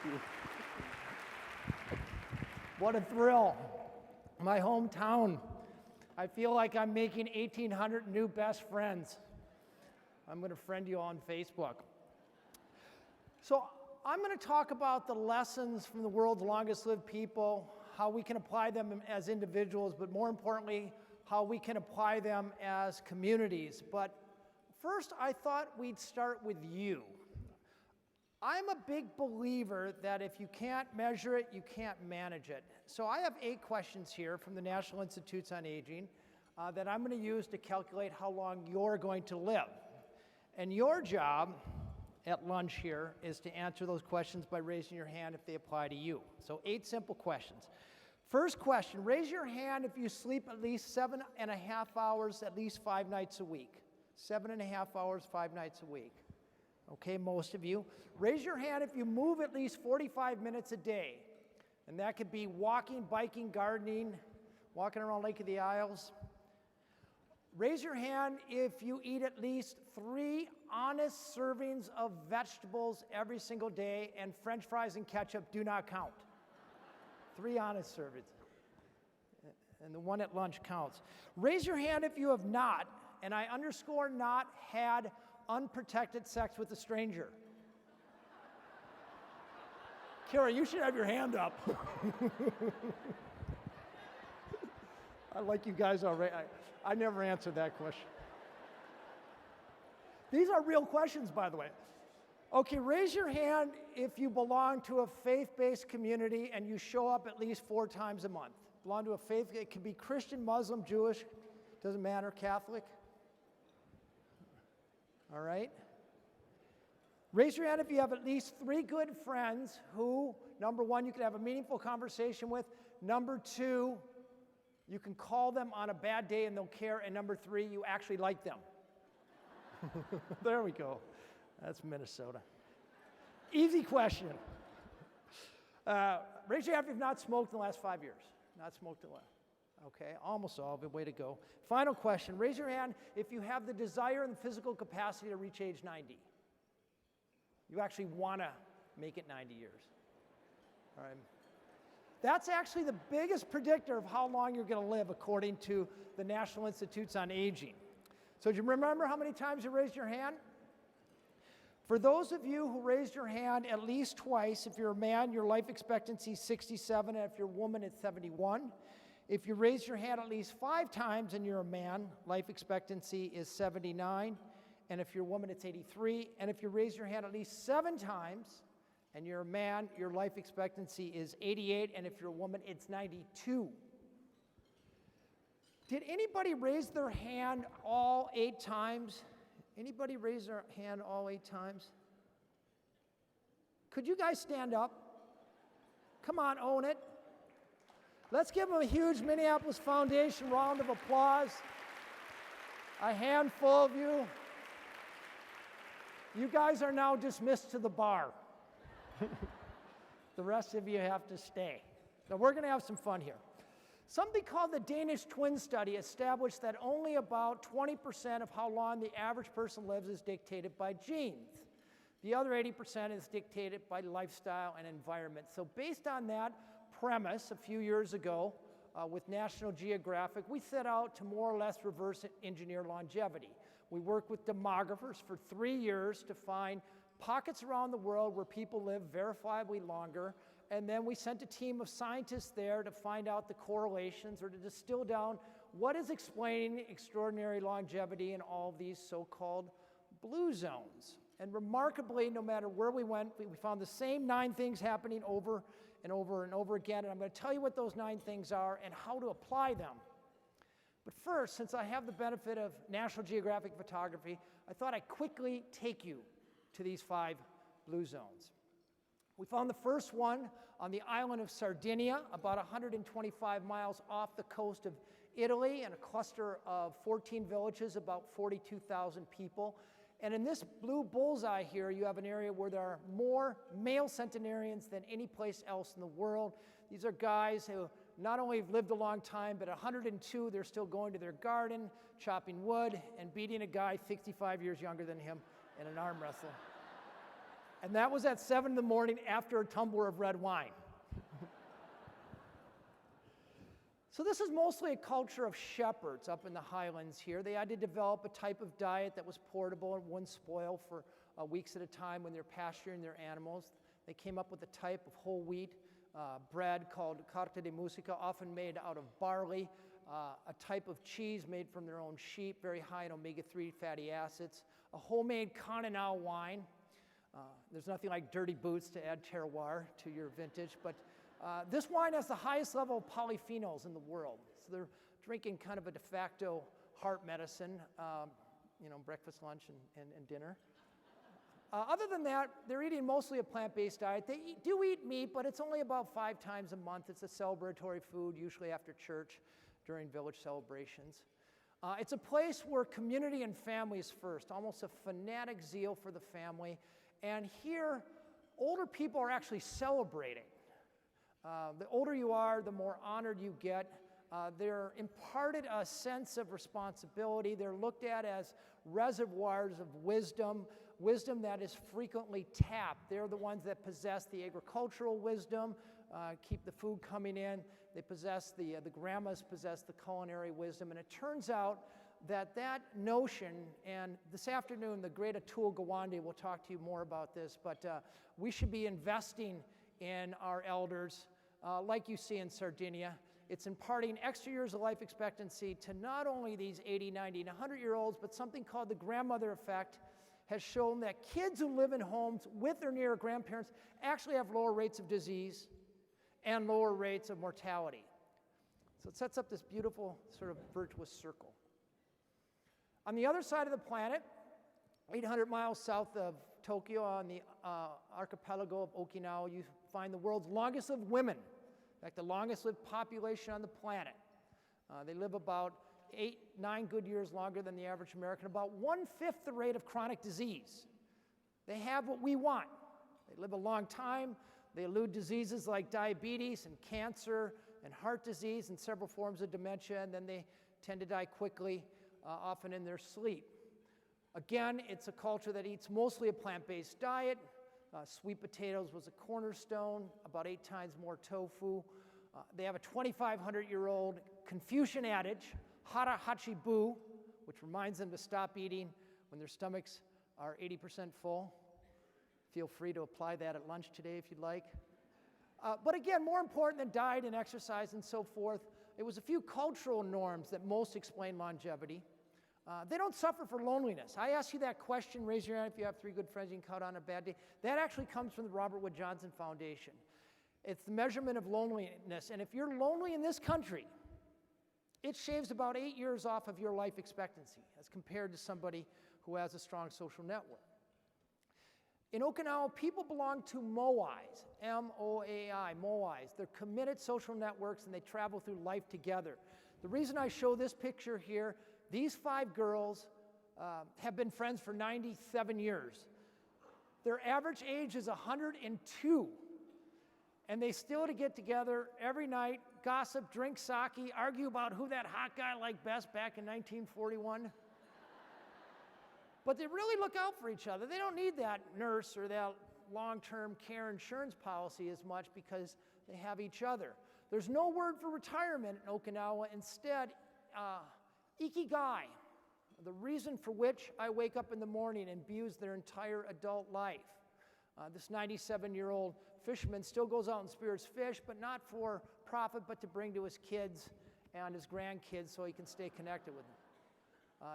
Thank you. What a thrill. My hometown. I feel like I'm making 1,800 new best friends. I'm going to friend you on Facebook. So I'm going to talk about the lessons from the world's longest lived people, how we can apply them as individuals, but more importantly, how we can apply them as communities. But first, I thought we'd start with you. I'm a big believer that if you can't measure it, you can't manage it. So I have 8 questions here from the National Institutes on Aging that I'm going to use to calculate how long you're going to live. And your job at lunch here is to answer those questions by raising your hand if they apply to you. So 8 simple questions. First question, raise your hand if you sleep at least 7.5 hours at least 5 nights a week. 7.5 hours, 5 nights a week. Okay, most of you. Raise your hand if you move at least 45 minutes a day. And that could be walking, biking, gardening, walking around Lake of the Isles. Raise your hand if you eat at least 3 honest servings of vegetables every single day, and French fries and ketchup do not count. 3 honest servings. And the one at lunch counts. Raise your hand if you have not, and I underscore not, had unprotected sex with a stranger. Kara, you should have your hand up. I like you guys already. I never answered that question. These are real questions, by the way. Okay, raise your hand if you belong to a faith-based community and you show up at least 4 times a month. Belong to a faith, it can be Christian, Muslim, Jewish, doesn't matter, Catholic. All right? Raise your hand if you have at least 3 good friends who, number 1, you can have a meaningful conversation with. Number 2, you can call them on a bad day and they'll care. And number 3, you actually like them. There we go. That's Minnesota. Easy question. Raise your hand if you've not smoked in the last 5 years. Not smoked in the last. Okay, almost all of it. Way to go. Final question. Raise your hand if you have the desire and the physical capacity to reach age 90. You actually want to make it 90 years. All right. That's actually the biggest predictor of how long you're going to live, according to the National Institutes on Aging. So do you remember how many times you raised your hand? For those of you who raised your hand at least twice, if you're a man, your life expectancy is 67, and if you're a woman, it's 71. If you raise your hand at least 5 times and you're a man, life expectancy is 79. And if you're a woman, it's 83. And if you raise your hand at least 7 times and you're a man, your life expectancy is 88. And if you're a woman, it's 92. Did anybody raise their hand all 8 times? Anybody raise their hand all 8 times? Could you guys stand up? Come on, own it. Let's give them a huge Minneapolis Foundation round of applause. A handful of you. You guys are now dismissed to the bar. The rest of you have to stay. Now we're going to have some fun here. Something called the Danish Twin Study established that only about 20% of how long the average person lives is dictated by genes. The other 80% is dictated by lifestyle and environment. So based on that premise, a few years ago, with National Geographic, we set out to more or less reverse engineer longevity. We worked with demographers for 3 years to find pockets around the world where people live verifiably longer, and then we sent a team of scientists there to find out the correlations or to distill down what is explaining extraordinary longevity in all of these so-called blue zones. And remarkably, no matter where we went, we found the same 9 things happening over and over and over again, and I'm going to tell you what those 9 things are and how to apply them. But first, since I have the benefit of National Geographic photography, I thought I'd quickly take you to these 5 blue zones. We found the first one on the island of Sardinia, about 125 miles off the coast of Italy, and a cluster of 14 villages, about 42,000 people. And in this blue bullseye here, you have an area where there are more male centenarians than any place else in the world. These are guys who not only have lived a long time, but at 102, they're still going to their garden, chopping wood, and beating a guy 65 years younger than him in an arm wrestle. And that was at 7 in the morning after a tumbler of red wine. So this is mostly a culture of shepherds up in the highlands here. They had to develop a type of diet that was portable and wouldn't spoil for weeks at a time when they're pasturing their animals. They came up with a type of whole wheat bread called carta de musica, often made out of barley, a type of cheese made from their own sheep, very high in omega-3 fatty acids, a homemade Cananao wine. There's nothing like dirty boots to add terroir to your vintage, but this wine has the highest level of polyphenols in the world. So they're drinking kind of a de facto heart medicine, breakfast, lunch, and dinner. Other than that, they're eating mostly a plant-based diet. They do eat meat, but it's only about 5 times a month. It's a celebratory food, usually after church during village celebrations. It's a place where community and family is first, almost a fanatic zeal for the family. And here, older people are actually celebrating. The older you are, the more honored you get. They're imparted a sense of responsibility. They're looked at as reservoirs of wisdom that is frequently tapped. They're the ones that possess the agricultural wisdom, keep the food coming in. They possess the grandmas possess the culinary wisdom. And it turns out that notion, and this afternoon the great Atul Gawande will talk to you more about this, but we should be investing in our elders like you see in Sardinia. It's imparting extra years of life expectancy to not only these 80, 90, and 100-year-olds, but something called the grandmother effect has shown that kids who live in homes with or near grandparents actually have lower rates of disease and lower rates of mortality. So it sets up this beautiful sort of virtuous circle. On the other side of the planet, 800 miles south of Tokyo on the archipelago of Okinawa, you find the world's longest lived women. In fact, the longest lived population on the planet. They live about 8-9 good years longer than the average American, about 1/5 the rate of chronic disease. They have what we want. They live a long time. They elude diseases like diabetes and cancer and heart disease and several forms of dementia, and then they tend to die quickly, often in their sleep. Again, it's a culture that eats mostly a plant-based diet. Sweet potatoes was a cornerstone, about 8 times more tofu. They have a 2,500-year-old Confucian adage, hara hachi bu, which reminds them to stop eating when their stomachs are 80% full. Feel free to apply that at lunch today if you'd like. But again, more important than diet and exercise and so forth, it was a few cultural norms that most explain longevity. They don't suffer for loneliness. I ask you that question, raise your hand if you have 3 good friends you can count on a bad day. That actually comes from the Robert Wood Johnson Foundation. It's the measurement of loneliness. And if you're lonely in this country, it shaves about 8 years off of your life expectancy as compared to somebody who has a strong social network. In Okinawa, people belong to moais, M-O-A-I, moais. They're committed social networks and they travel through life together. The reason I show this picture here, these 5 girls have been friends for 97 years. Their average age is 102. And they still get together every night, gossip, drink sake, argue about who that hot guy liked best back in 1941. But they really look out for each other. They don't need that nurse or that long-term care insurance policy as much because they have each other. There's no word for retirement in Okinawa. Instead, ikigai, the reason for which I wake up in the morning, imbues their entire adult life. This 97-year-old fisherman still goes out and spears fish, but not for profit, but to bring to his kids and his grandkids so he can stay connected with them.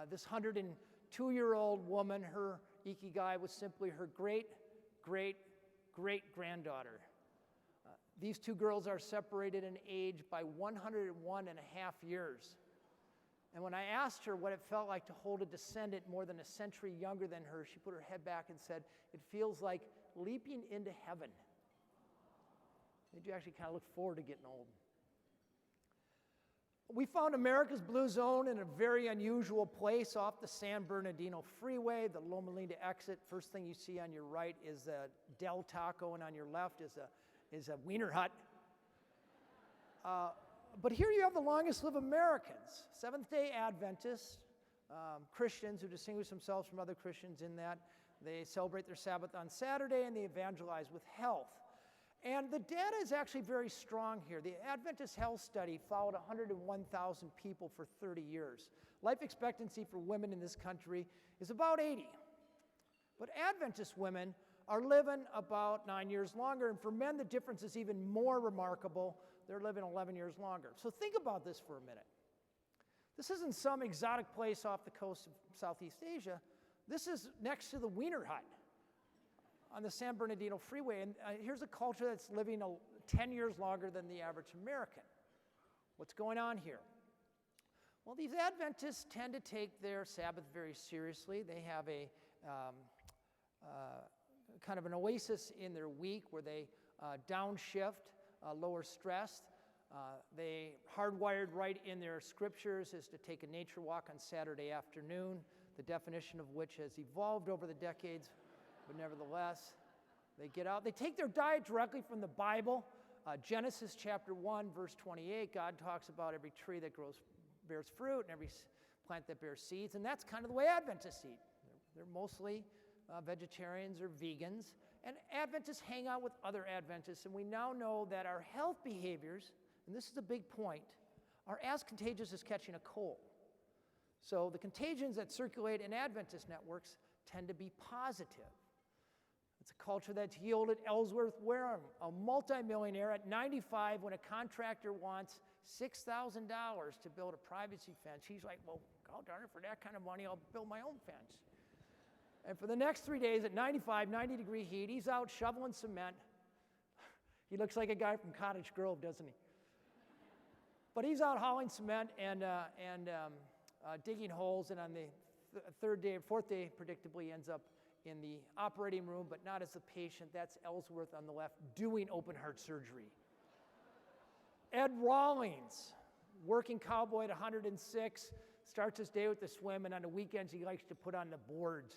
This 102-year-old woman, her ikigai was simply her great-great-great-granddaughter. These 2 girls are separated in age by 101 and a half years. And when I asked her what it felt like to hold a descendant more than a century younger than her, she put her head back and said, "It feels like leaping into heaven." Did you actually kind of look forward to getting old? We found America's Blue Zone in a very unusual place off the San Bernardino Freeway, the Loma Linda exit. First thing you see on your right is a Del Taco, and on your left is a Wiener Hut. But here you have the longest lived Americans, Seventh-day Adventists, Christians who distinguish themselves from other Christians in that They celebrate their Sabbath on Saturday, and they evangelize with health. And the data is actually very strong here. The Adventist Health Study followed 101,000 people for 30 years. Life expectancy for women in this country is about 80. But Adventist women are living about 9 years longer, and for men the difference is even more remarkable. They're living 11 years longer. So think about this for a minute. This isn't some exotic place off the coast of Southeast Asia. This is next to the Wiener Hut on the San Bernardino Freeway, and here's a culture that's living 10 years longer than the average American. What's going on here? Well, these Adventists tend to take their Sabbath very seriously. They have a kind of an oasis in their week where they downshift, lower stress. They hardwired right in their scriptures is to take a nature walk on Saturday afternoon, the definition of which has evolved over the decades, but nevertheless, they get out. They take their diet directly from the Bible. Genesis chapter 1, verse 28, God talks about every tree that bears fruit and every plant that bears seeds, and that's kind of the way Adventists eat. They're mostly vegetarians or vegans, and Adventists hang out with other Adventists, and we now know that our health behaviors, and this is a big point, are as contagious as catching a cold. So the contagions that circulate in Adventist networks tend to be positive. It's a culture that's yielded Ellsworth Wareham, a multimillionaire at 95 when a contractor wants $6,000 to build a privacy fence. He's like, well, God darn it, for that kind of money, I'll build my own fence. And for the next 3 days at 95, 90-degree heat, he's out shoveling cement. He looks like a guy from Cottage Grove, doesn't he? But he's out hauling cement and digging holes, and on the fourth day, predictably ends up in the operating room, but not as a patient. That's Ellsworth on the left, doing open heart surgery. Ed Rawlings, working cowboy at 106, starts his day with a swim, and on the weekends he likes to put on the boards.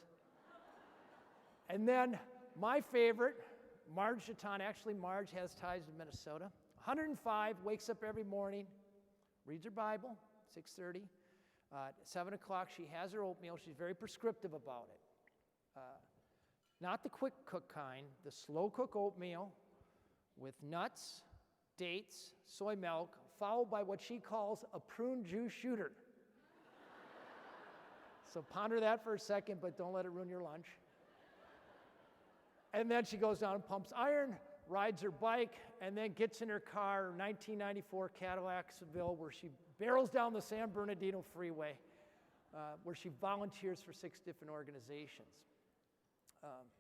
And then my favorite, Marge Jeton, actually Marge has ties to Minnesota, 105, wakes up every morning, reads her Bible, 6:30. At 7 o'clock, she has her oatmeal. She's very prescriptive about it. Not the quick cook kind, the slow cook oatmeal with nuts, dates, soy milk, followed by what she calls a prune juice shooter. So ponder that for a second, but don't let it ruin your lunch. And then she goes down and pumps iron, rides her bike, and then gets in her car, 1994 Cadillac Seville, where she barrels down the San Bernardino Freeway, where she volunteers for 6 different organizations.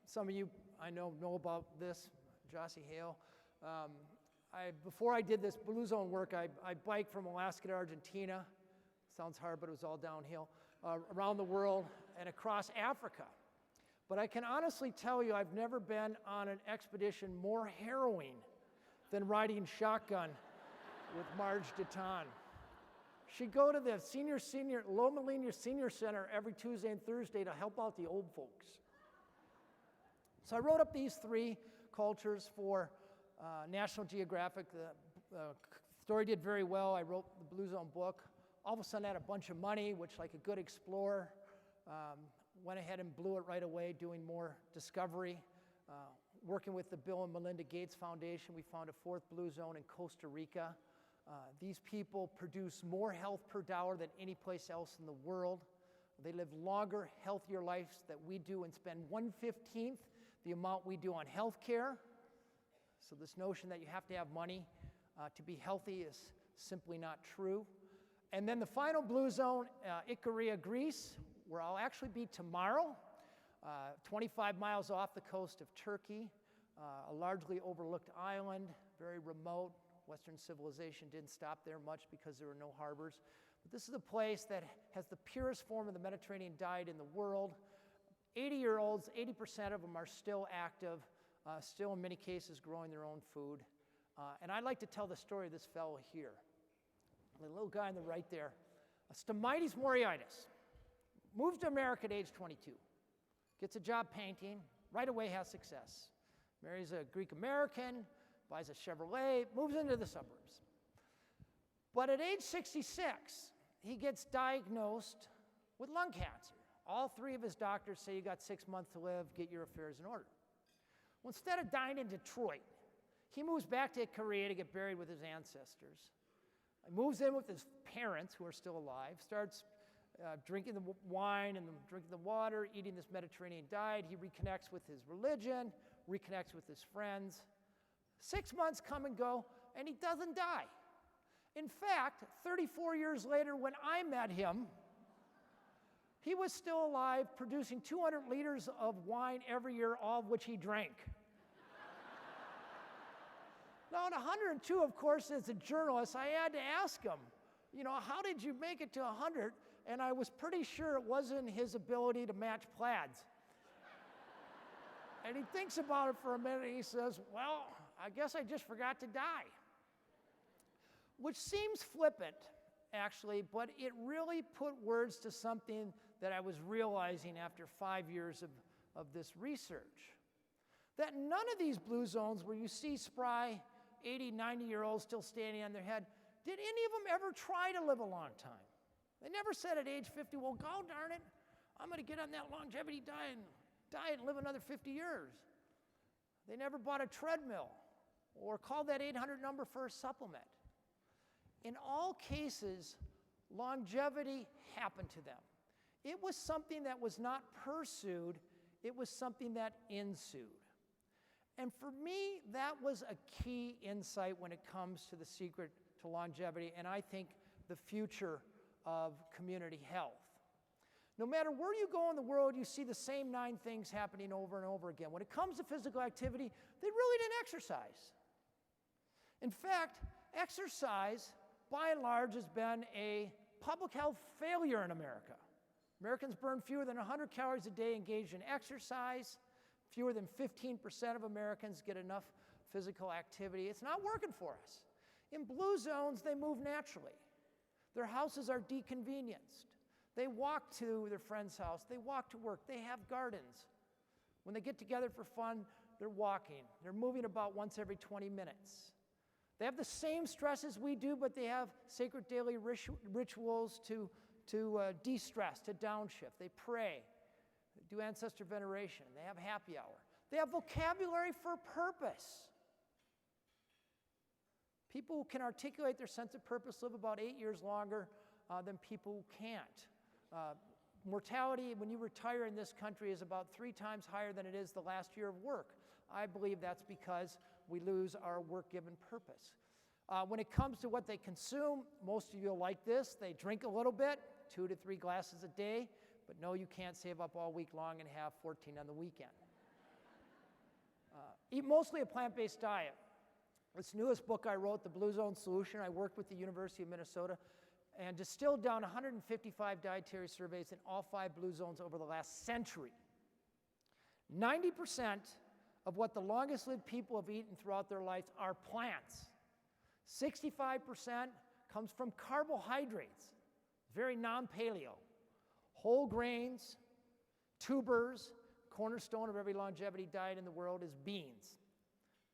Some of you I know about this, Jossie Hale. Before I did this Blue Zone work, I biked from Alaska to Argentina. Sounds hard, but it was all downhill. Around the world and across Africa. But I can honestly tell you I've never been on an expedition more harrowing than riding shotgun with Marge Jeton. She'd go to the Loma Linda Senior Center every Tuesday and Thursday to help out the old folks. So I wrote up these 3 cultures for National Geographic. The story did very well. I wrote the Blue Zone book. All of a sudden I had a bunch of money, which like a good explorer, went ahead and blew it right away, doing more discovery. Working with the Bill and Melinda Gates Foundation, we found a 4th Blue Zone in Costa Rica. These people produce more health per dollar than any place else in the world. They live longer, healthier lives that we do and spend 1/15 the amount we do on health care. So this notion that you have to have money to be healthy is simply not true. And then the final Blue Zone, Icaria, Greece, where I'll actually be tomorrow, 25 miles off the coast of Turkey, a largely overlooked island, very remote. Western civilization didn't stop there much because there were no harbors. But this is a place that has the purest form of the Mediterranean diet in the world. 80-year-olds, 80% of them are still active, still in many cases growing their own food. And I'd like to tell the story of this fellow here. The little guy on the right there, Stomaitis Moriitis, moves to America at age 22, gets a job painting, right away has success, marries a Greek American, buys a Chevrolet, moves into the suburbs. But at age 66, he gets diagnosed with lung cancer, All 3 of his doctors say you got 6 months to live, get your affairs in order. Well, instead of dying in Detroit, he moves back to Korea to get buried with his ancestors. He moves in with his parents, who are still alive, starts drinking the wine and drinking the water, eating this Mediterranean diet. He reconnects with his religion, reconnects with his friends. 6 months come and go, and he doesn't die. In fact, 34 years later, when I met him, he was still alive, producing 200 liters of wine every year, all of which he drank. Now, at 102, of course, as a journalist, I had to ask him, how did you make it to 100? And I was pretty sure it wasn't his ability to match plaids. And he thinks about it for a minute, and he says, well, I guess I just forgot to die. Which seems flippant, actually, but it really put words to something that I was realizing after 5 years of this research. That none of these blue zones where you see spry 80, 90-year-olds still standing on their head, did any of them ever try to live a long time? They never said at age 50, well, God darn it, I'm going to get on that longevity diet and live another 50 years. They never bought a treadmill or called that 800 number for a supplement. In all cases, longevity happened to them. It was something that was not pursued, it was something that ensued. And for me, that was a key insight when it comes to the secret to longevity, and I think the future of community health. No matter where you go in the world, you see the same 9 things happening over and over again. When it comes to physical activity, they really didn't exercise. In fact, exercise, by and large, has been a public health failure in America. Americans burn fewer than 100 calories a day engaged in exercise. Fewer than 15% of Americans get enough physical activity. It's not working for us. In blue zones, they move naturally. Their houses are deconvenienced. They walk to their friend's house. They walk to work. They have gardens. When they get together for fun, they're walking. They're moving about once every 20 minutes. They have the same stresses we do, but they have sacred daily rituals to de-stress, to downshift. They pray, they do ancestor veneration. They have happy hour. They have vocabulary for purpose. People who can articulate their sense of purpose live about 8 years longer than people who can't. Mortality when you retire in this country is about 3 times higher than it is the last year of work. I believe that's because we lose our work-given purpose. When it comes to what they consume, most of you will like this. They drink a little bit, 2 to 3 glasses a day, but no, you can't save up all week long and have 14 on the weekend. Eat mostly a plant-based diet. This newest book I wrote, The Blue Zone Solution, I worked with the University of Minnesota and distilled down 155 dietary surveys in all 5 blue zones over the last century. 90% of what the longest-lived people have eaten throughout their lives are plants. 65% comes from carbohydrates, very non-paleo. Whole grains, tubers, cornerstone of every longevity diet in the world is beans.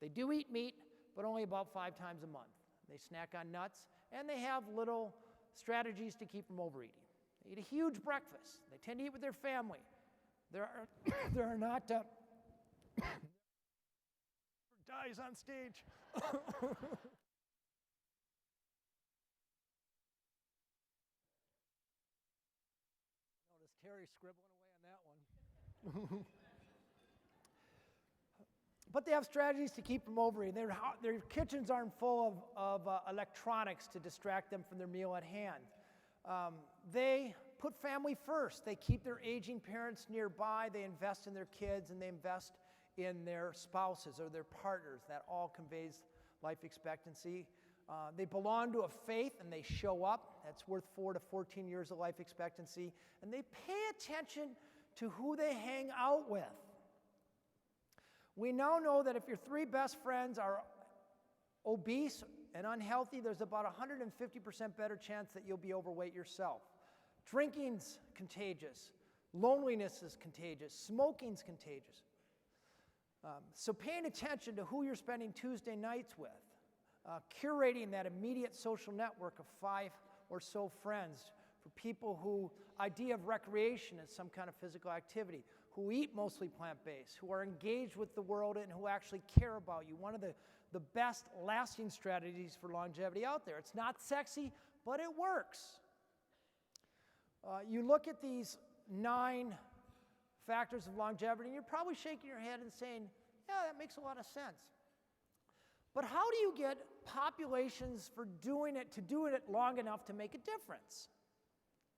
They do eat meat, but only about 5 times a month. They snack on nuts, and they have little strategies to keep from overeating. They eat a huge breakfast. They tend to eat with their family. There are not dies on stage. Notice Terry scribbling away on that one. But they have strategies to keep from overeating. Their kitchens aren't full of electronics to distract them from their meal at hand. They put family first. They keep their aging parents nearby. They invest in their kids, and they invest in their spouses or their partners. That all conveys life expectancy. They belong to a faith, and they show up. That's worth 4 to 14 years of life expectancy. And they pay attention to who they hang out with. We now know that if your 3 best friends are obese and unhealthy, there's about 150% better chance that you'll be overweight yourself. Drinking's contagious. Loneliness is contagious. Smoking's contagious. So paying attention to who you're spending Tuesday nights with, curating that immediate social network of 5 or so friends, for people who idea of recreation as some kind of physical activity, who eat mostly plant-based, who are engaged with the world and who actually care about you. One of the best lasting strategies for longevity out there. It's not sexy, but it works. You look at these 9 factors of longevity, and you're probably shaking your head and saying, yeah, that makes a lot of sense. But how do you get populations to doing it long enough to make a difference?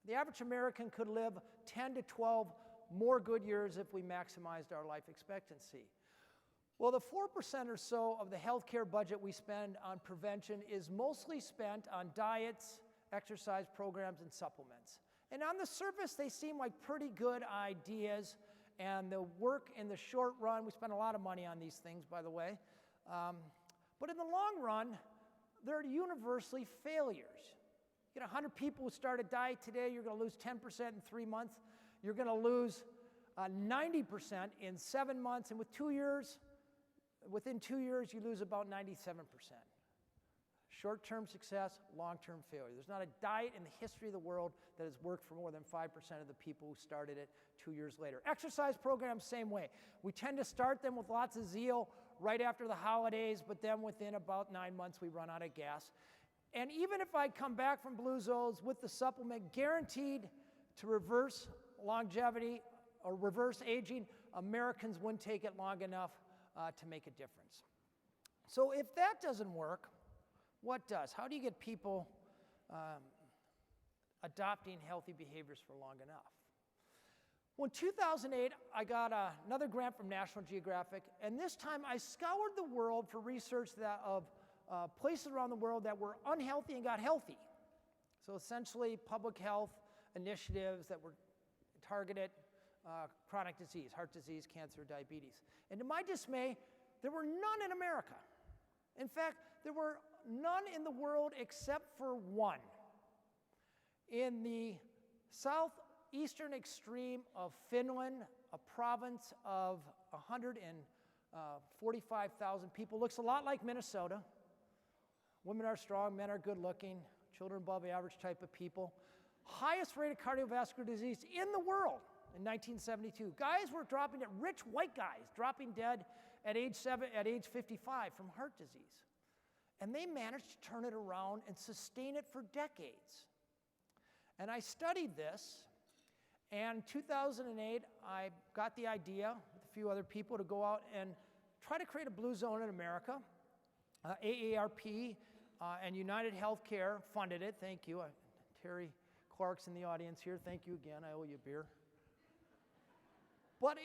The average American could live 10 to 12 more good years if we maximized our life expectancy. Well, the 4% or so of the healthcare budget we spend on prevention is mostly spent on diets, exercise programs, and supplements. And on the surface, they seem like pretty good ideas, and the work in the short run, we spend a lot of money on these things, by the way, but in the long run, they're universally failures. You get 100 people who start a diet today, you're going to lose 10% in 3 months. You're going to lose 90% in 7 months, and within 2 years, you lose about 97%. Short-term success, long-term failure. There's not a diet in the history of the world that has worked for more than 5% of the people who started it 2 years later. Exercise programs, same way. We tend to start them with lots of zeal right after the holidays, but then within about 9 months, we run out of gas. And even if I come back from Blue Zones with the supplement guaranteed to reverse longevity or reverse aging, Americans wouldn't take it long enough to make a difference. So if that doesn't work, what does? How do you get people adopting healthy behaviors for long enough? Well, in 2008, I got another grant from National Geographic, and this time I scoured the world for research of places around the world that were unhealthy and got healthy. So essentially, public health initiatives that were targeted chronic disease, heart disease, cancer, diabetes. And to my dismay, there were none in America. In fact, there were none in the world except for one. In the southeastern extreme of Finland, a province of 145,000 people, looks a lot like Minnesota. Women are strong, men are good looking, children above average type of people. Highest rate of cardiovascular disease in the world in 1972. Guys were dropping dead, rich white guys dropping dead at age 55 from heart disease. And they managed to turn it around and sustain it for decades. And I studied this, and in 2008, I got the idea with a few other people to go out and try to create a blue zone in America. AARP and United Healthcare funded it. Thank you. Terry Clark's in the audience here. Thank you again. I owe you a beer. But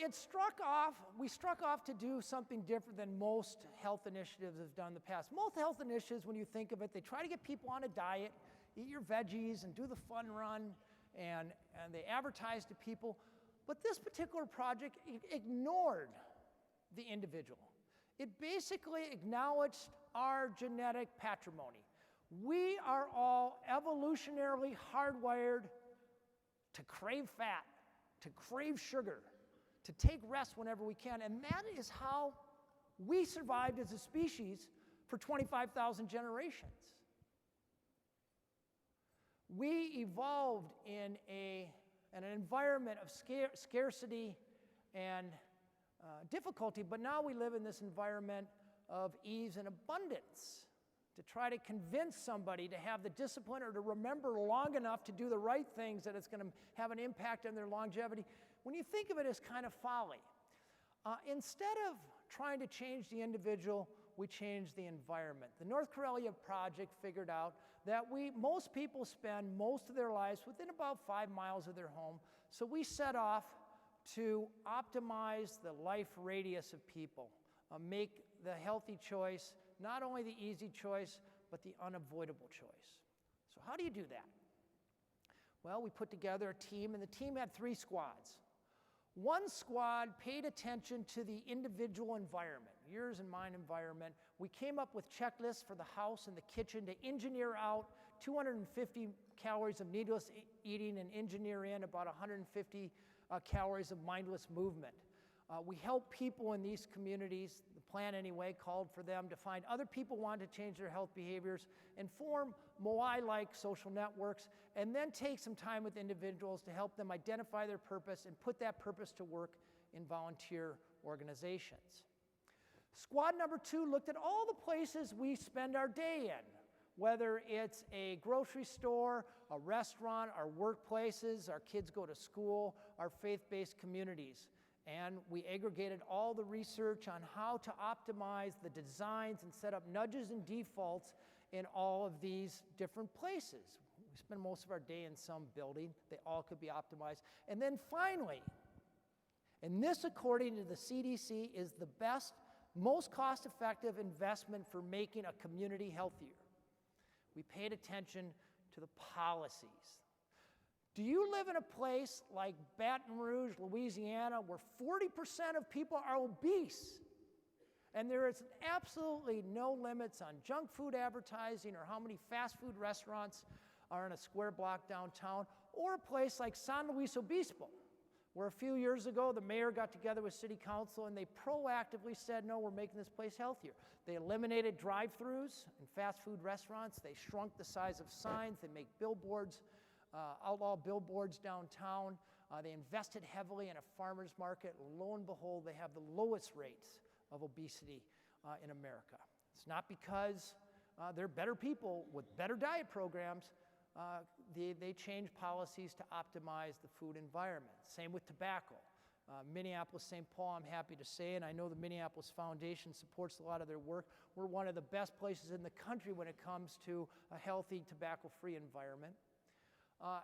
we struck off to do something different than most health initiatives have done in the past. Most health initiatives, when you think of it, they try to get people on a diet, eat your veggies, and do the fun run, and they advertise to people. But this particular project ignored the individual. It basically acknowledged our genetic patrimony. We are all evolutionarily hardwired to crave fat, to crave sugar, to take rest whenever we can, and that is how we survived as a species for 25,000 generations. We evolved in an environment of scarcity and difficulty, but now we live in this environment of ease and abundance. To try to convince somebody to have the discipline or to remember long enough to do the right things that it's going to have an impact on their longevity, when you think of it as kind of folly. Instead of trying to change the individual, we change the environment. The North Karelia Project figured out that most people spend most of their lives within about 5 miles of their home, so we set off to optimize the life radius of people, make the healthy choice not only the easy choice, but the unavoidable choice. So how do you do that? Well, we put together a team, and the team had 3 squads. One squad paid attention to the individual environment, yours and mine environment. We came up with checklists for the house and the kitchen to engineer out 250 calories of needless eating and engineer in about 150 calories of mindless movement. We help people in these communities, the plan anyway, called for them to find other people who wanted to change their health behaviors and form Moai-like social networks, and then take some time with individuals to help them identify their purpose and put that purpose to work in volunteer organizations. Squad number 2 looked at all the places we spend our day in, whether it's a grocery store, a restaurant, our workplaces, our kids go to school, our faith-based communities. And we aggregated all the research on how to optimize the designs and set up nudges and defaults in all of these different places. We spend most of our day in some building. They all could be optimized. And then finally, and this according to the CDC is the best, most cost-effective investment for making a community healthier. We paid attention to the policies. Do you live in a place like Baton Rouge, Louisiana, where 40% of people are obese? And there is absolutely no limits on junk food advertising or how many fast food restaurants are in a square block downtown, or a place like San Luis Obispo, where a few years ago the mayor got together with city council and they proactively said, no, we're making this place healthier. They eliminated drive-thrus in fast food restaurants. They shrunk the size of signs. They make billboards, outlaw billboards downtown. They invested heavily in a farmer's market. Lo and behold, they have the lowest rates of obesity in America. It's not because they're better people with better diet programs. They change policies to optimize the food environment. Same with tobacco. Minneapolis, St. Paul, I'm happy to say, and I know the Minneapolis Foundation supports a lot of their work. We're one of the best places in the country when it comes to a healthy tobacco-free environment.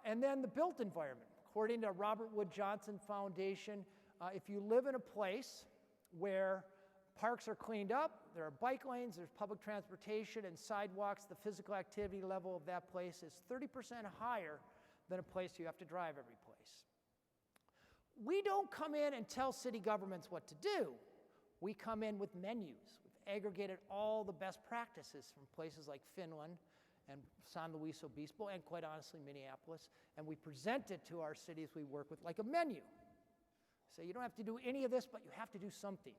And then the built environment. According to Robert Wood Johnson Foundation, if you live in a place where parks are cleaned up, there are bike lanes, there's public transportation and sidewalks, the physical activity level of that place is 30% higher than a place you have to drive every place. We don't come in and tell city governments what to do. We come in with menus. We've aggregated all the best practices from places like Finland and San Luis Obispo, and quite honestly, Minneapolis, and we present it to our cities we work with like a menu. Say, you don't have to do any of this, but you have to do something.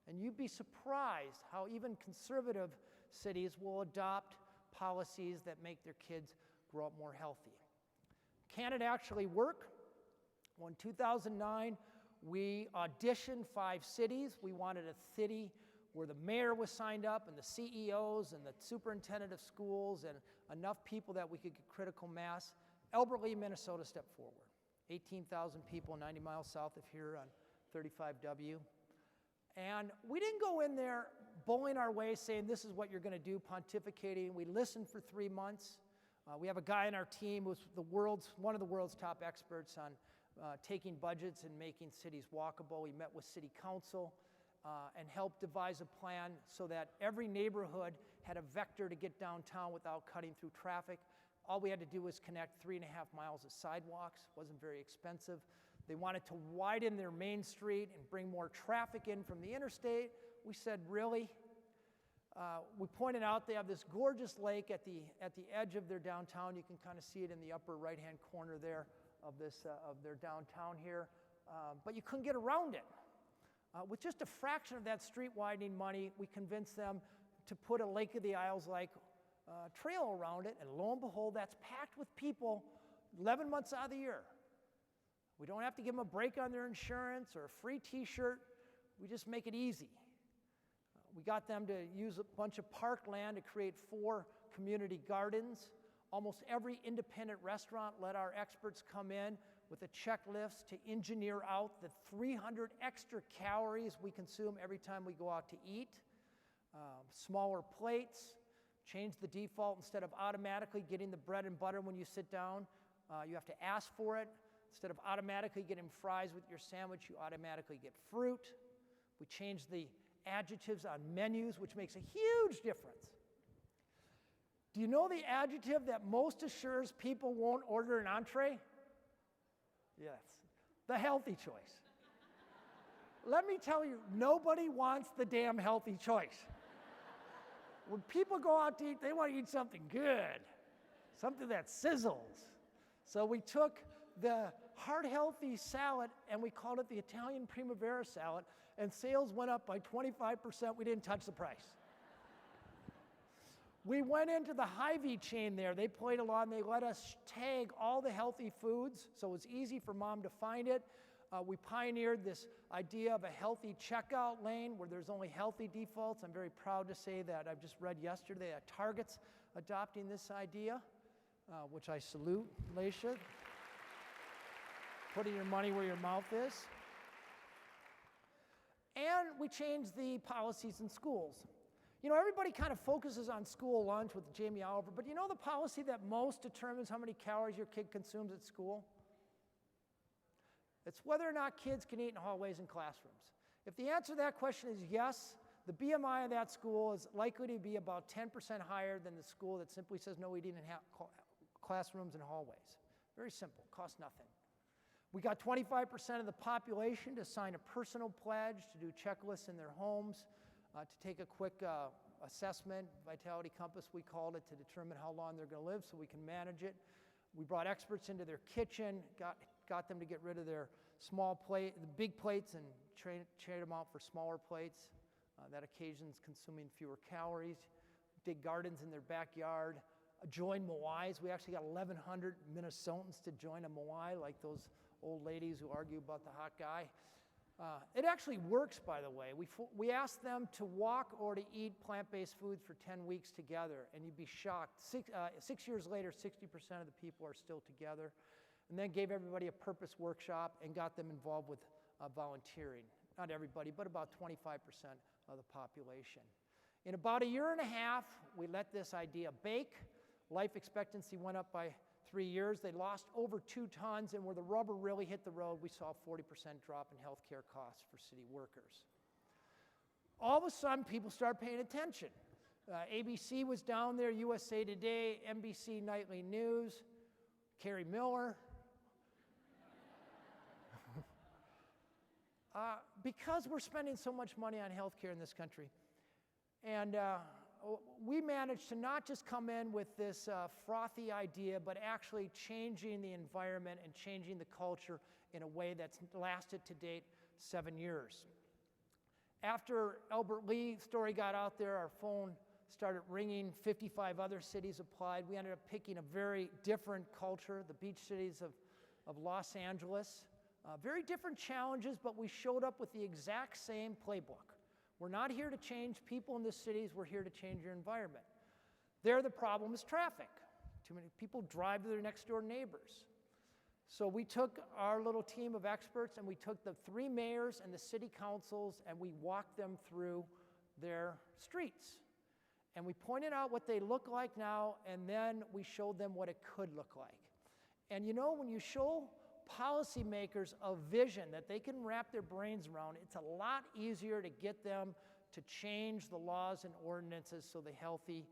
And you'd be surprised how even conservative cities will adopt policies that make their kids grow up more healthy. Can it actually work? Well, in 2009, we auditioned 5 cities. We wanted a city where the mayor was signed up and the CEOs and the superintendent of schools and enough people that we could get critical mass. Albert Lea, Minnesota stepped forward. 18,000 people 90 miles south of here on 35W. And we didn't go in there bowling our way saying this is what you're going to do, pontificating. We listened for 3 months. We have a guy on our team who's one of the world's top experts on taking budgets and making cities walkable. We met with city council and helped devise a plan so that every neighborhood had a vector to get downtown without cutting through traffic. All we had to do was connect 3.5 miles of sidewalks. It wasn't very expensive. They wanted to widen their main street and bring more traffic in from the interstate. We said, really? We pointed out they have this gorgeous lake at the edge of their downtown. You can kind of see it in the upper right-hand corner there of their downtown here. But you couldn't get around it. With just a fraction of that street widening money, we convinced them to put a Lake of the Isles-like trail around it, and lo and behold, that's packed with people 11 months out of the year. We don't have to give them a break on their insurance or a free t-shirt. We just make it easy. We got them to use a bunch of park land to create 4 community gardens. Almost every independent restaurant let our experts come in with a checklist to engineer out the 300 extra calories we consume every time we go out to eat. Smaller plates, change the default. Instead of automatically getting the bread and butter when you sit down, you have to ask for it. Instead of automatically getting fries with your sandwich, you automatically get fruit. We changed the adjectives on menus, which makes a huge difference. Do you know the adjective that most assures people won't order an entree? Yes, the healthy choice. Let me tell you, nobody wants the damn healthy choice. When people go out to eat, they want to eat something good, something that sizzles. So we took the heart healthy salad and we called it the Italian Primavera salad, and sales went up by 25%. We didn't touch the price. We went into the Hy-Vee chain there. They played along. They let us tag all the healthy foods, so it was easy for mom to find it. We pioneered this idea of a healthy checkout lane where there's only healthy defaults. I'm very proud to say that I've just read yesterday that Target's adopting this idea, which I salute, Laisha. Putting your money where your mouth is. And we changed the policies in schools. You know, everybody kind of focuses on school lunch with Jamie Oliver, but you know the policy that most determines how many calories your kid consumes at school? It's whether or not kids can eat in hallways and classrooms. If the answer to that question is yes, the BMI of that school is likely to be about 10% higher than the school that simply says no eating in classrooms and hallways. Very simple, costs nothing. We got 25% of the population to sign a personal pledge, to do checklists in their homes, to take a quick assessment, Vitality Compass we called it, to determine how long they're going to live so we can manage it. We brought experts into their kitchen, got them to get rid of their the big plates and trade them out for smaller plates. That occasions consuming fewer calories. Dig gardens in their backyard. Join Moais. We actually got 1,100 Minnesotans to join a Moai, like those old ladies who argue about the hot guy. It actually works, by the way. We asked them to walk or to eat plant-based foods for 10 weeks together, and you'd be shocked. 6 years later, 60% of the people are still together. And then gave everybody a purpose workshop and got them involved with volunteering. Not everybody, but about 25% of the population. In about a year and a half, we let this idea bake. Life expectancy went up by 3 years. They lost over 2 tons, and where the rubber really hit the road, we saw a 40% drop in healthcare costs for city workers. All of a sudden, people started paying attention. ABC was down there, USA Today, NBC Nightly News, Carrie Miller. Because we're spending so much money on healthcare in this country, and we managed to not just come in with this frothy idea, but actually changing the environment and changing the culture in a way that's lasted to date 7 years. After Albert Lee's story got out there, our phone started ringing. 55 other cities applied. We ended up picking a very different culture, the beach cities of Los Angeles. Very different challenges, but we showed up with the exact same playbook. We're not here to change people in the cities, we're here to change your environment. There, the problem is traffic. Too many people drive to their next door neighbors. So we took our little team of experts and we took the 3 mayors and the city councils and we walked them through their streets. And we pointed out what they look like now, and then we showed them what it could look like. And you know, when you show policymakers a vision that they can wrap their brains around, it's a lot easier to get them to change the laws and ordinances so the healthy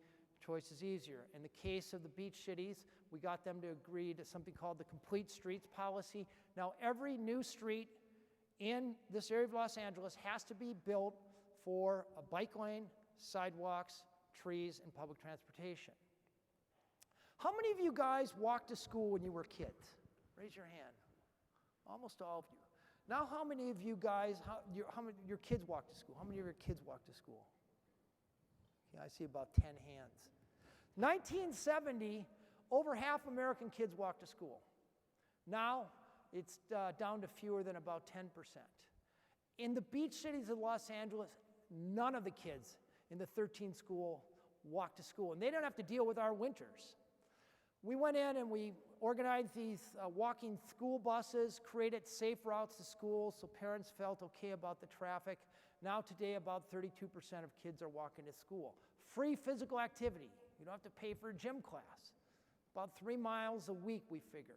choice is easier. In the case of the beach cities, we got them to agree to something called the Complete Streets policy. Now, every new street in this area of Los Angeles has to be built for a bike lane, sidewalks, trees, and public transportation. How many of you guys walked to school when you were kids? Raise your hand. Almost all of you. Now, how many of you guys, how many your kids walk to school? How many of your kids walk to school? Okay, I see about 10 hands. 1970, over half American kids walked to school. Now, it's down to fewer than about 10%. In the beach cities of Los Angeles, none of the kids in the 13 school walk to school, and they don't have to deal with our winters. We went in and we organized these walking school buses, created safe routes to school so parents felt okay about the traffic. Now today, about 32% of kids are walking to school. Free physical activity. You don't have to pay for a gym class. About 3 miles a week, we figure.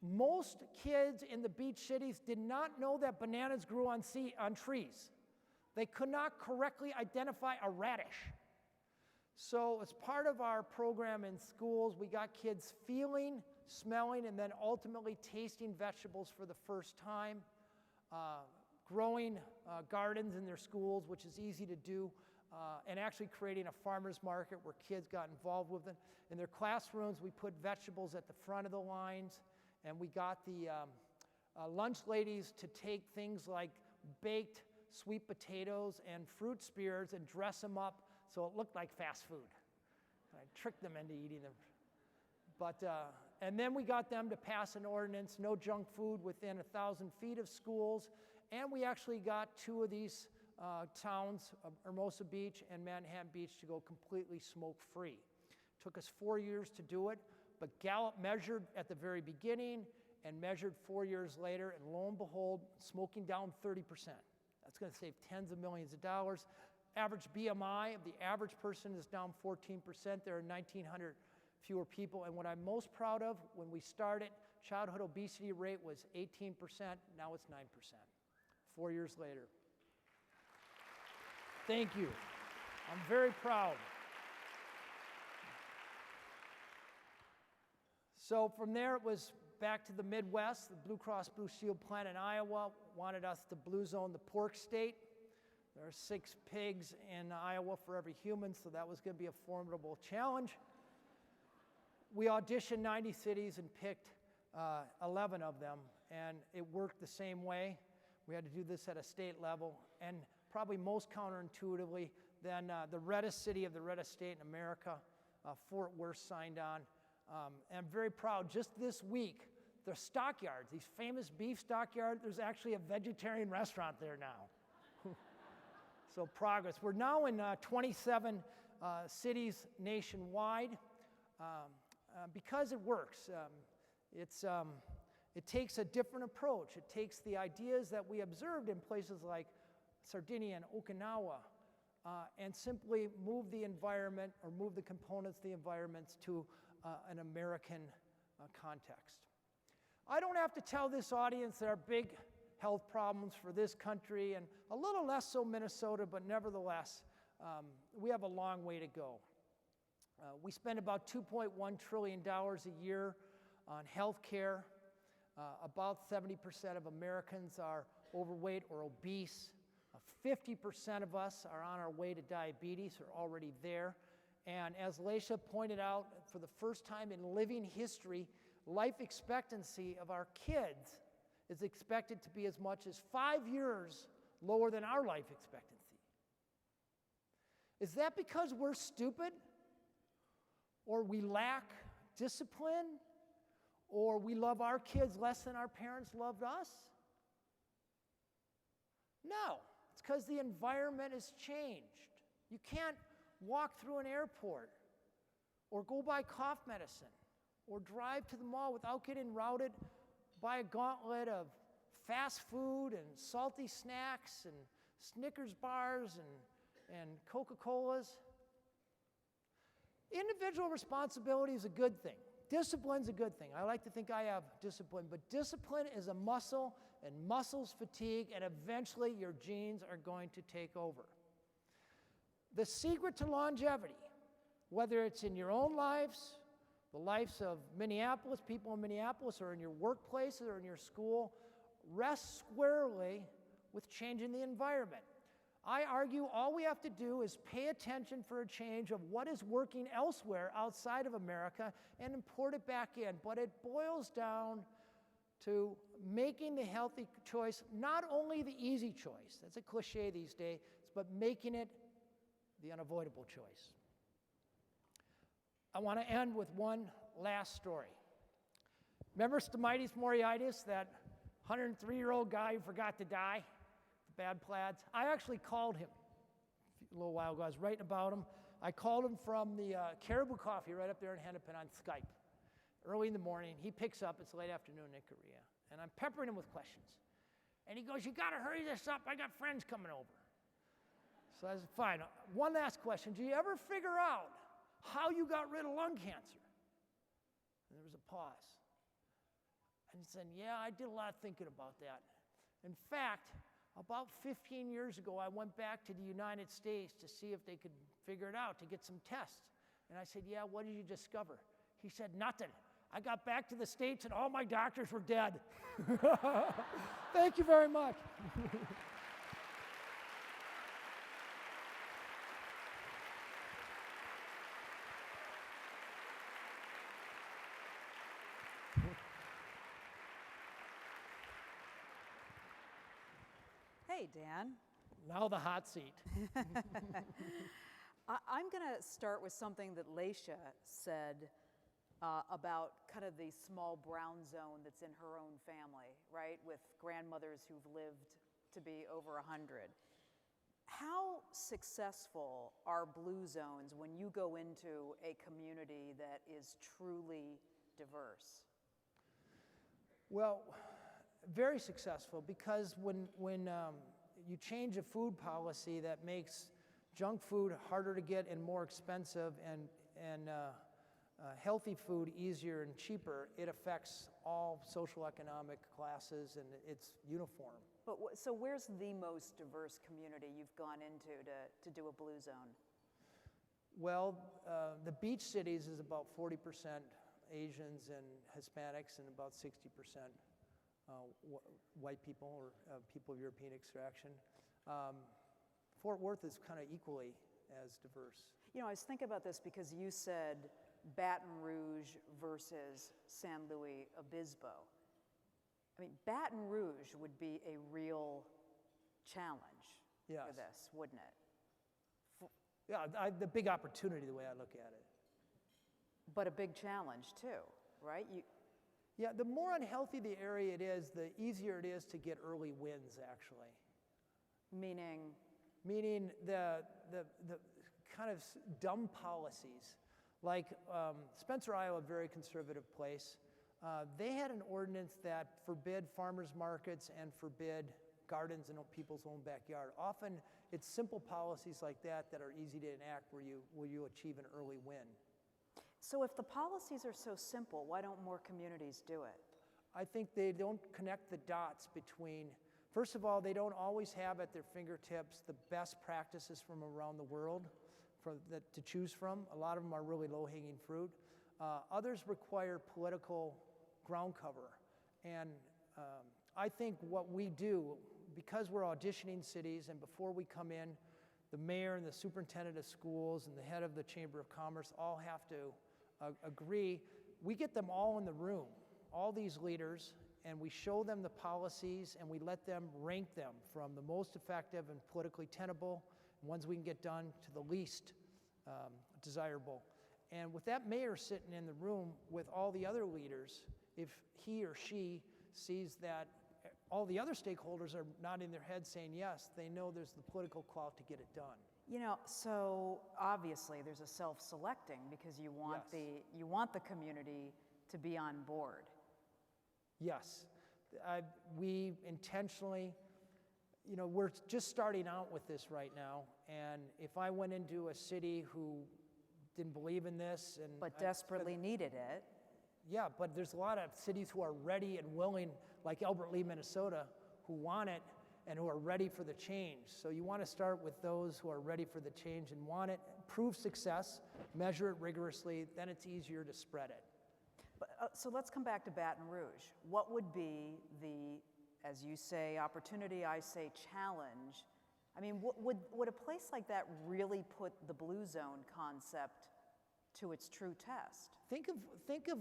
Most kids in the beach cities did not know that bananas grew on trees. They could not correctly identify a radish. So as part of our program in schools, we got kids feeling, smelling, and then ultimately tasting vegetables for the first time, growing gardens in their schools, which is easy to do and actually creating a farmer's market where kids got involved with it. In their classrooms, we put vegetables at the front of the lines, and we got the lunch ladies to take things like baked sweet potatoes and fruit spears and dress them up so it looked like fast food. I tricked them into eating them. And then we got them to pass an ordinance, no junk food within 1,000 feet of schools, and we actually got two of these towns, Hermosa Beach and Manhattan Beach, to go completely smoke-free. Took us 4 years to do it, but Gallup measured at the very beginning and measured 4 years later, and lo and behold, smoking down 30%. That's going to save tens of millions of dollars. Average BMI of the average person is down 14%. There are 1,900 fewer people. And what I'm most proud of, when we started, childhood obesity rate was 18%. Now it's 9%. 4 years later. Thank you. I'm very proud. So from there, it was back to the Midwest. The Blue Cross Blue Shield plant in Iowa wanted us to blue zone the pork state. There are 6 pigs in Iowa for every human, so that was going to be a formidable challenge. We auditioned 90 cities and picked 11 of them, and it worked the same way. We had to do this at a state level, and probably most counterintuitively, then the reddest city of the reddest state in America, Fort Worth, signed on. And I'm very proud. Just this week, the stockyards, these famous beef stockyards, there's actually a vegetarian restaurant there now. So progress. We're now in 27 cities nationwide because it works. It takes a different approach. It takes the ideas that we observed in places like Sardinia and Okinawa and simply move the environment or move the components of the environments to an American context. I don't have to tell this audience there are big health problems for this country and a little less so Minnesota, but nevertheless, we have a long way to go. We spend about $2.1 trillion a year on health care. About 70% of Americans are overweight or obese. 50% of us are on our way to diabetes or already there. And as Laisha pointed out, for the first time in living history, life expectancy of our kids is expected to be as much as 5 years lower than our life expectancy. Is that because we're stupid? Or we lack discipline? Or we love our kids less than our parents loved us? No, it's because the environment has changed. You can't walk through an airport or go buy cough medicine or drive to the mall without getting routed by a gauntlet of fast food and salty snacks and Snickers bars and Coca-Colas. Individual responsibility is a good thing. Discipline's a good thing. I like to think I have discipline, but discipline is a muscle, and muscles fatigue, and eventually your genes are going to take over. The secret to longevity, whether it's in your own lives, the lives of Minneapolis, people in Minneapolis, or in your workplace or in your school, rests squarely with changing the environment. I argue all we have to do is pay attention for a change of what is working elsewhere outside of America and import it back in. But it boils down to making the healthy choice, not only the easy choice, that's a cliche these days, but making it the unavoidable choice. I want to end with one last story. Remember Stamatis Moriaitis, that 103-year-old guy who forgot to die? The bad plaids? I actually called him a little while ago. I was writing about him. I called him from the Caribou Coffee right up there in Hennepin on Skype. Early in the morning, he picks up. It's late afternoon in Korea. And I'm peppering him with questions. And he goes, "You got to hurry this up. I got friends coming over." So I said, "Fine. One last question. Do you ever figure out how you got rid of lung cancer?" And there was a pause. And he said, "Yeah, I did a lot of thinking about that. In fact, about 15 years ago, I went back to the United States to see if they could figure it out, to get some tests." And I said, "Yeah, what did you discover?" He said, "Nothing. I got back to the States and all my doctors were dead." Thank you very much. Hey, Dan. Now the hot seat. I'm going to start with something that Leisha said about kind of the small brown zone that's in her own family, right, with grandmothers who've lived to be over 100. How successful are blue zones when you go into a community that is truly diverse? Well, very successful, because when you change a food policy that makes junk food harder to get and more expensive, and healthy food easier and cheaper, it affects all social economic classes, and it's uniform. But so where's the most diverse community you've gone into to do a blue zone? Well, the beach cities is about 40% Asians and Hispanics, and about 60% white people or people of European extraction. Fort Worth is kind of equally as diverse. You know, I was thinking about this because you said Baton Rouge versus San Luis Obispo. I mean, Baton Rouge would be a real challenge for this, wouldn't it? Yeah, the big opportunity, the way I look at it. But a big challenge too, right? Yeah, the more unhealthy the area it is, the easier it is to get early wins, actually. Meaning? Meaning the kind of dumb policies. Like Spencer, Iowa, a very conservative place, they had an ordinance that forbid farmers markets and forbid gardens in people's own backyard. Often it's simple policies like that that are easy to enact where you achieve an early win. So if the policies are so simple, why don't more communities do it? I think they don't connect the dots between, first of all, they don't always have at their fingertips the best practices from around the world to choose from. A lot of them are really low-hanging fruit. Others require political ground cover. And I think what we do, because we're auditioning cities, and before we come in, the mayor and the superintendent of schools and the head of the Chamber of Commerce all have to agree. We get them all in the room, all these leaders, and we show them the policies, and we let them rank them from the most effective and politically tenable, ones we can get done, to the least desirable. And with that mayor sitting in the room with all the other leaders, if he or she sees that all the other stakeholders are nodding their heads saying yes, they know there's the political clout to get it done. You know, so obviously there's a self-selecting because you want the community to be on board. Yes, we intentionally, you know, we're just starting out with this right now, and if I went into a city who didn't believe in this but desperately needed it. Yeah, but there's a lot of cities who are ready and willing, like Albert Lea, Minnesota, who want it and who are ready for the change. So you want to start with those who are ready for the change and want it, prove success, measure it rigorously, then it's easier to spread it. But, so let's come back to Baton Rouge. What would be the, as you say, opportunity, I say challenge? I mean, would a place like that really put the blue zone concept to its true test? Think of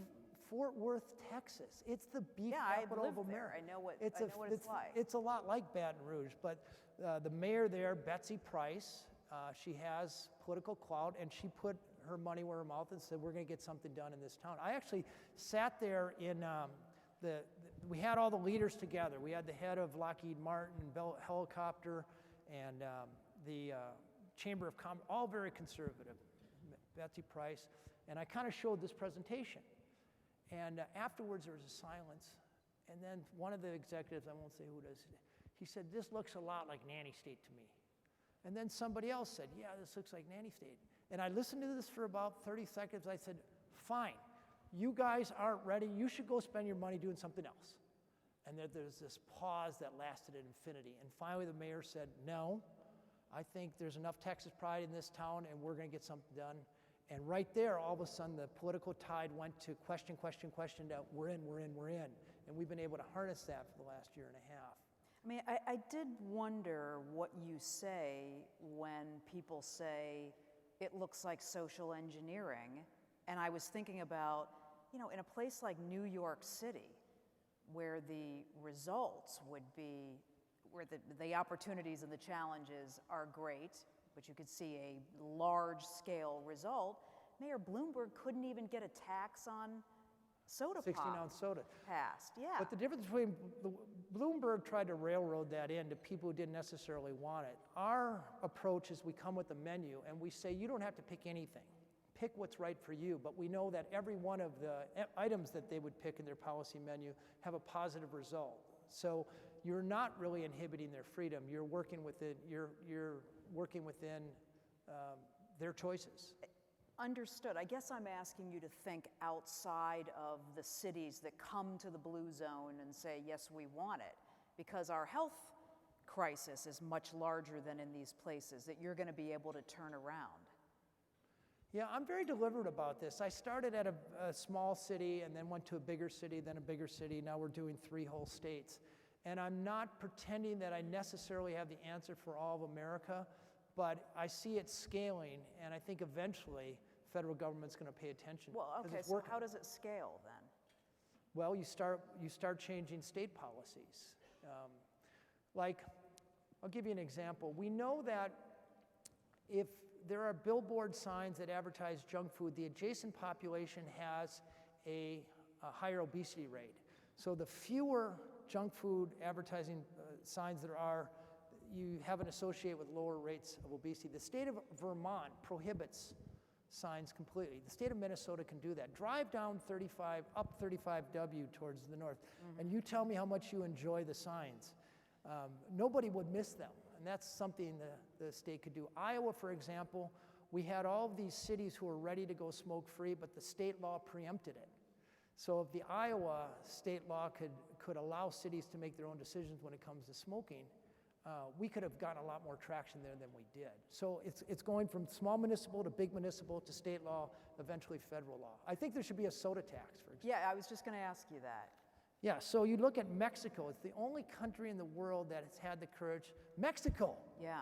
Fort Worth, Texas. It's the beef capital of America. I know what it's like. It's a lot like Baton Rouge, but the mayor there, Betsy Price, she has political clout, and she put her money where her mouth and said, we're going to get something done in this town. I actually sat there in we had all the leaders together. We had the head of Lockheed Martin, Bell Helicopter, and the Chamber of Commerce, all very conservative, Betsy Price, and I kind of showed this presentation. And afterwards there was a silence, and then one of the executives, I won't say who it is, he said, this looks a lot like Nanny State to me. And then somebody else said, yeah, this looks like Nanny State. And I listened to this for about 30 seconds. I said, fine, you guys aren't ready. You should go spend your money doing something else. And there's this pause that lasted at infinity. And finally the mayor said, no, I think there's enough Texas pride in this town, and we're going to get something done. And right there, all of a sudden, the political tide went to question, to we're in. And we've been able to harness that for the last year and a half. I mean, I did wonder what you say when people say it looks like social engineering. And I was thinking about, you know, in a place like New York City, where the results were where the opportunities and the challenges are great, but you could see a large-scale result, Mayor Bloomberg couldn't even get a tax on soda 16-ounce soda. passed. Yeah. But the difference between Bloomberg tried to railroad that in to people who didn't necessarily want it. Our approach is we come with a menu and we say you don't have to pick anything. Pick what's right for you. But we know that every one of the items that they would pick in their policy menu have a positive result. So you're not really inhibiting their freedom. You're working within their choices. Understood. I guess I'm asking you to think outside of the cities that come to the blue zone and say, yes, we want it, because our health crisis is much larger than in these places that you're going to be able to turn around. Yeah, I'm very deliberate about this. I started at a small city and then went to a bigger city, then a bigger city. Now we're doing 3 whole states. And I'm not pretending that I necessarily have the answer for all of America, but I see it scaling, and I think eventually federal government's going to pay attention. Well, okay, so how does it scale then? Well, you start changing state policies. Like, I'll give you an example. We know that if there are billboard signs that advertise junk food, the adjacent population has a higher obesity rate. So the fewer junk food advertising signs there are, you have an associate with lower rates of obesity. The state of Vermont prohibits signs completely. The state of Minnesota can do that. Drive down 35, up 35W towards the north, and you tell me how much you enjoy the signs. Nobody would miss them, and that's something the state could do. Iowa, for example, we had all of these cities who were ready to go smoke-free, but the state law preempted it. So if the Iowa state law could allow cities to make their own decisions when it comes to smoking, we could have gotten a lot more traction there than we did. So it's going from small municipal to big municipal to state law, eventually federal law. I think there should be a soda tax, for example. Yeah, I was just going to ask you that. Yeah, so you look at Mexico. It's the only country in the world that has had the courage. Mexico. Yeah.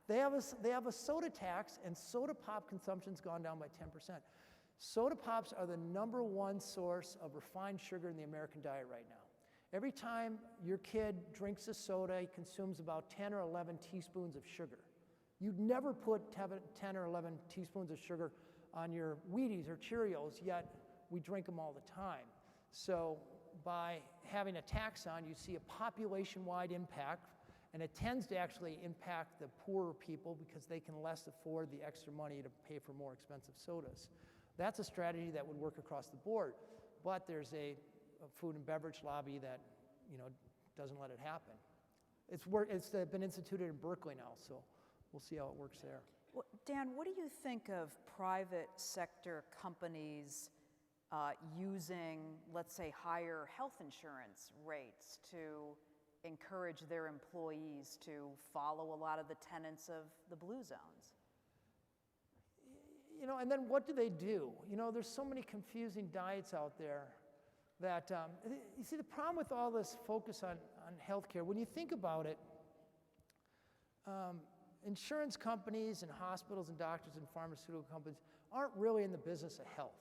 They have a soda tax, and soda pop consumption's gone down by 10%. Soda pops are the #1 source of refined sugar in the American diet right now. Every time your kid drinks a soda, he consumes about 10 or 11 teaspoons of sugar. You'd never put 10 or 11 teaspoons of sugar on your Wheaties or Cheerios, yet we drink them all the time. So by having a tax on, you see a population-wide impact, and it tends to actually impact the poorer people because they can less afford the extra money to pay for more expensive sodas. That's a strategy that would work across the board, but there's a food and beverage lobby that doesn't let it happen. It's been instituted in Berkeley now, so we'll see how it works there. Well, Dan, what do you think of private sector companies using, let's say, higher health insurance rates to encourage their employees to follow a lot of the tenets of the blue zones? And then what do they do? There's so many confusing diets out there that, you see, the problem with all this focus on healthcare, when you think about it, insurance companies and hospitals and doctors and pharmaceutical companies aren't really in the business of health.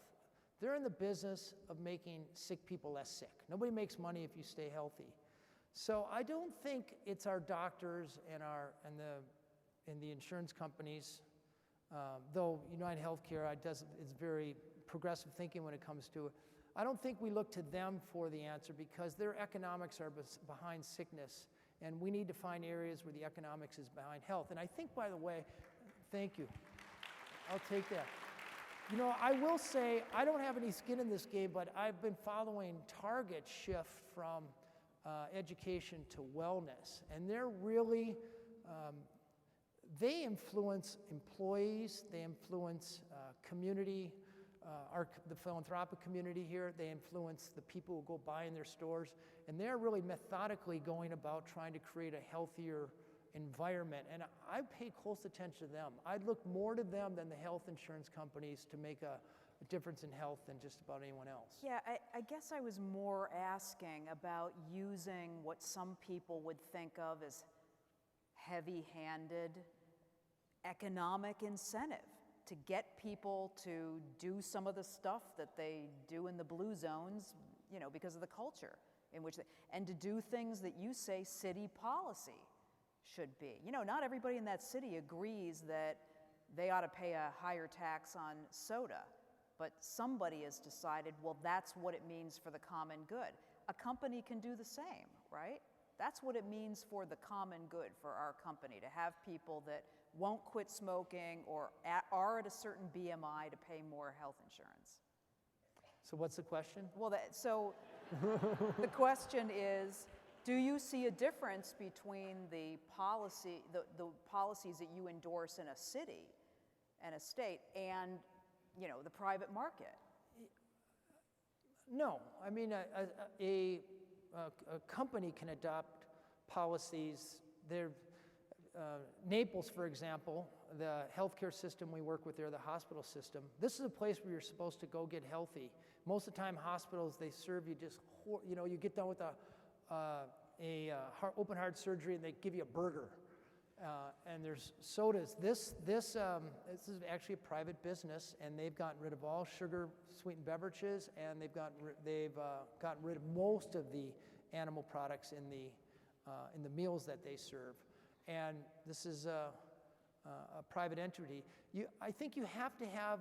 They're in the business of making sick people less sick. Nobody makes money if you stay healthy. So I don't think it's our doctors and the insurance companies, though United Healthcare is very progressive thinking when it comes to it. I don't think we look to them for the answer because their economics are behind sickness, and we need to find areas where the economics is behind health. And I think, by the way, thank you. I'll take that. I will say, I don't have any skin in this game, but I've been following Target's shift from education to wellness, and they're really, they influence employees, they influence community, the philanthropic community here, they influence the people who go by in their stores, and they're really methodically going about trying to create a healthier environment, and I pay close attention to them. I'd look more to them than the health insurance companies to make a difference in health than just about anyone else. Yeah, I guess I was more asking about using what some people would think of as heavy-handed economic incentive to get people to do some of the stuff that they do in the blue zones, because of the culture in which and to do things that you say city policy should be. You know, not everybody in that city agrees that they ought to pay a higher tax on soda, but somebody has decided, well, that's what it means for the common good. A company can do the same, right? That's what it means for the common good for our company, to have people that won't quit smoking or are at a certain BMI to pay more health insurance. So what's the question? Well, so the question is, do you see a difference between the policies that you endorse in a city and a state and, you know, the private market? No, I mean, a company can adopt policies. Naples, for example, the healthcare system we work with there, the hospital system, this is a place where you're supposed to go get healthy. Most of the time, hospitals, they serve you just, you know, you get done with open heart surgery and they give you a burger. And there's sodas. This is actually a private business, and they've gotten rid of all sugar sweetened beverages, and they've gotten rid of most of the animal products in the meals that they serve. And this is a private entity. I think you have to have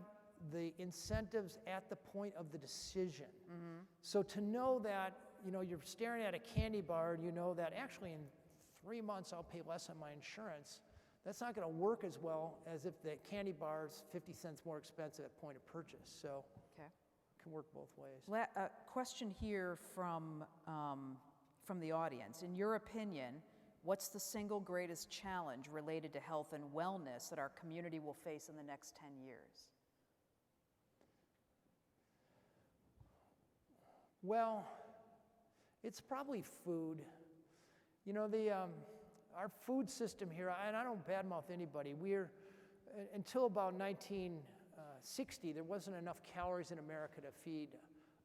the incentives at the point of the decision. Mm-hmm. So to know that, you know, you're staring at a candy bar and you know that actually in 3 months I'll pay less on my insurance, that's not going to work as well as if the candy bar is 50 cents more expensive at point of purchase. So it can work both ways. A question here from the audience. In your opinion, what's the single greatest challenge related to health and wellness that our community will face in the next 10 years? Well, it's probably food. You know, our food system here, and I don't badmouth anybody, until about 1960, there wasn't enough calories in America to feed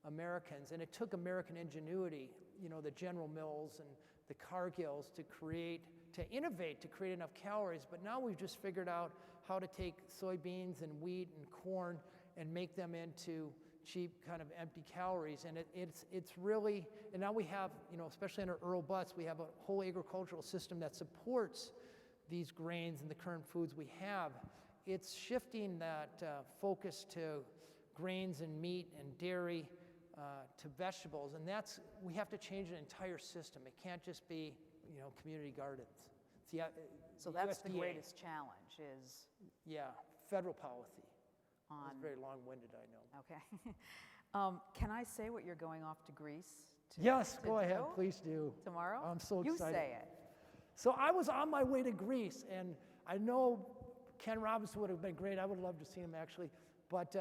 Americans, and it took American ingenuity, you know, the General Mills and the Cargills to innovate to create enough calories. But now we've just figured out how to take soybeans and wheat and corn and make them into cheap kind of empty calories, and it's really, and now we have, you know, especially in our rural butts, we have a whole agricultural system that supports these grains and the current foods we have. It's shifting that focus to grains and meat and dairy to vegetables, and we have to change an entire system. It can't just be, you know, community gardens. So that's the greatest challenge is? Yeah, federal policy. It's very long-winded, I know. Okay. Can I say what you're going off to Greece to Yes, go ahead, do please do. Tomorrow? I'm so excited. You say it. So I was on my way to Greece, and I know Ken Robinson would have been great. I would love to see him, actually. But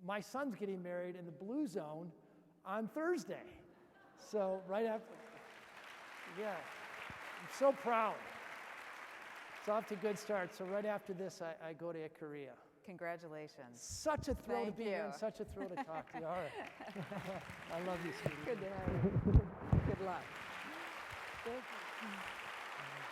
my son's getting married in the Blue Zone on Thursday. So right after, yeah, I'm so proud. It's off to a good start. So right after this, I go to Korea. Congratulations. Such a thrill Thank to be you. here, and such a thrill to talk to you. All right. I love you, sweetie. Good to have you. Good luck.